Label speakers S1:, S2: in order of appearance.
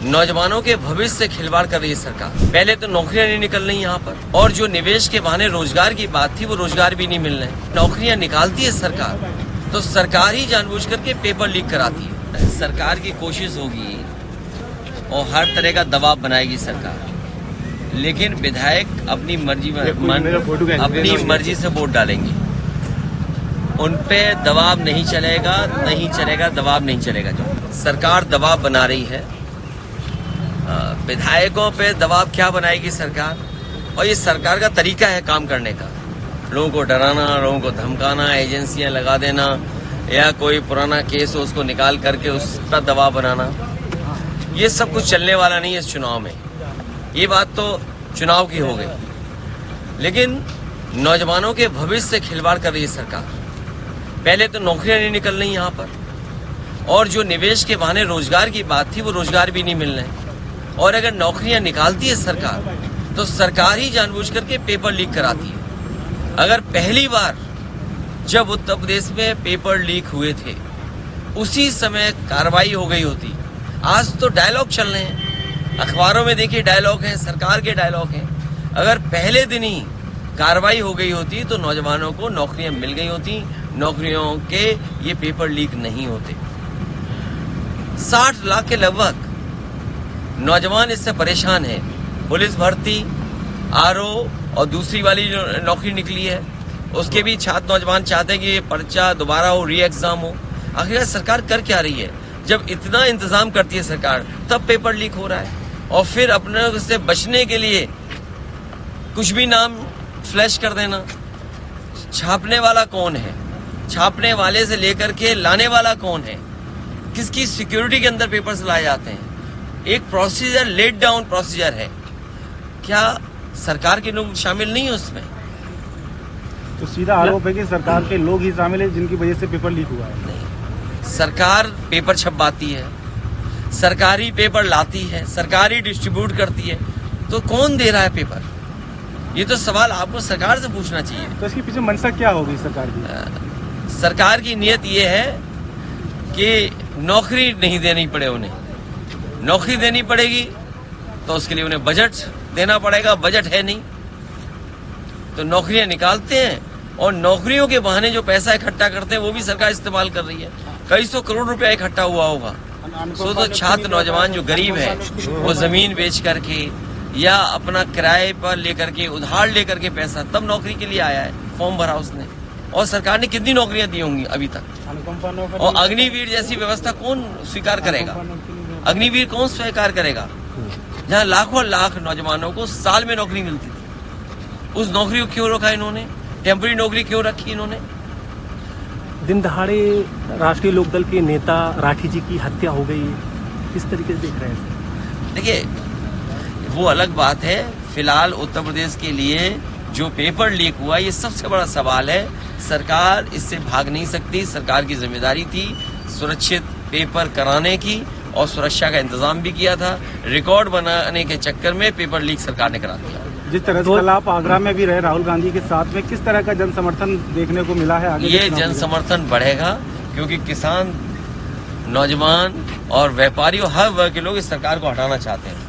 S1: नौजवानों के भविष्य से खिलवाड़ कर रही है सरकार। पहले तो नौकरियां नहीं निकल रही यहाँ पर, और जो निवेश के बहाने रोजगार की बात थी वो रोजगार भी नहीं मिल रहे। नौकरियां निकालती है सरकार, तो सरकार ही जानबूझ करके पेपर लीक कराती है। सरकार की कोशिश होगी और हर तरह का दबाव बनाएगी सरकार, लेकिन विधायक अपनी मर्जी से वोट डालेंगे। उन पे दबाव नहीं चलेगा, दबाव नहीं चलेगा। जो सरकार दबाव बना रही है, विधायकों पे दबाव क्या बनाएगी सरकार, और ये सरकार का तरीका है काम करने का। लोगों को डराना, लोगों को धमकाना, एजेंसियां लगा देना, या कोई पुराना केस हो उसको निकाल करके उस पर दबाव बनाना, ये सब कुछ चलने वाला नहीं है इस चुनाव में। ये बात तो चुनाव की हो गई, लेकिन नौजवानों के भविष्य से खिलवाड़ कर रही है सरकार। पहले तो नौकरियां नहीं निकल रही यहाँ पर, और जो निवेश के बहाने रोजगार की बात थी वो रोजगार भी नहीं मिल रहे। और अगर नौकरियां निकालती है सरकार, तो सरकार ही जानबूझ करके पेपर लीक कराती है। अगर पहली बार जब उत्तर प्रदेश में पेपर लीक हुए थे उसी समय कार्रवाई हो गई होती। आज तो डायलॉग चल रहे हैं, अखबारों में देखिए डायलॉग हैं, सरकार के डायलॉग हैं। अगर पहले दिन ही कार्रवाई हो गई होती तो नौजवानों को नौकरियां मिल गई होती, नौकरियों के ये पेपर लीक नहीं होते। 60 लाख के लगभग नौजवान इससे परेशान है। पुलिस भर्ती, आरओ और दूसरी वाली जो नौकरी निकली है उसके भी छात्र नौजवान चाहते हैं कि ये पर्चा दोबारा हो, री एग्जाम हो। आखिर सरकार कर क्या रही है? जब इतना इंतजाम करती है सरकार तब पेपर लीक हो रहा है, और फिर अपने से बचने के लिए कुछ भी नाम फ्लैश कर देना। छापने वाला कौन है? छापने वाले से लेकर के लाने वाला कौन है? किसकी सिक्योरिटी के अंदर पेपर्स लाए जाते हैं? एक प्रोसीजर, लेट डाउन प्रोसीजर है। क्या सरकार के लोग शामिल नहीं है उसमें?
S2: तो सीधा आरोप है कि सरकार के लोग ही शामिल है जिनकी वजह से पेपर लीक हुआ है।
S1: नहीं, सरकार पेपर छपवाती है, सरकारी पेपर लाती है, सरकारी डिस्ट्रीब्यूट करती है, तो कौन दे रहा है पेपर? ये तो सवाल आपको सरकार से पूछना चाहिए।
S2: तो इसके पीछे मंशा क्या होगी सरकार की?
S1: सरकार की नीयत ये है कि नौकरी नहीं देनी पड़े उन्हें। नौकरी देनी पड़ेगी तो उसके लिए उन्हें बजट देना पड़ेगा, बजट है नहीं तो नौकरियां निकालते हैं, और नौकरियों के बहाने जो पैसा इकट्ठा करते हैं वो भी सरकार इस्तेमाल कर रही है। कई सौ करोड़ रुपया इकट्ठा हुआ होगा। तो छात्र नौजवान जो गरीब है वो जमीन बेच करके या अपना किराए पर लेकर के, उधार लेकर के पैसा, तब नौकरी के लिए आया है, फॉर्म भरा उसने। और सरकार ने कितनी नौकरियां दी होंगी अभी तक? और अग्निवीर जैसी व्यवस्था कौन स्वीकार करेगा? अग्निवीर कौन स्वीकार करेगा? जहाँ लाखों लाख नौजवानों को साल में नौकरी मिलती थी, उस नौकरी को क्यों रखा इन्होंने? टेम्पररी नौकरी क्यों रखी इन्होंने?
S3: दिन दहाड़े राष्ट्रीय लोकदल के नेता राठी जी की हत्या हो गई, किस तरीके से देख रहे हैं?
S1: देखिए, वो अलग बात है। फिलहाल उत्तर प्रदेश के लिए जो पेपर लीक हुआ ये सबसे बड़ा सवाल है। सरकार इससे भाग नहीं सकती। सरकार की जिम्मेदारी थी सुरक्षित पेपर कराने की, और सुरक्षा का इंतजाम भी किया था। रिकॉर्ड बनाने के चक्कर में पेपर लीक सरकार ने करा दिया।
S2: जिस तरह से कल आप आगरा में भी रहे राहुल गांधी के साथ में, किस तरह का जन समर्थन देखने को मिला है? आगे
S1: ये जन समर्थन बढ़ेगा क्योंकि किसान, नौजवान और व्यापारी और हर वर्ग के लोग इस सरकार को हटाना चाहते हैं।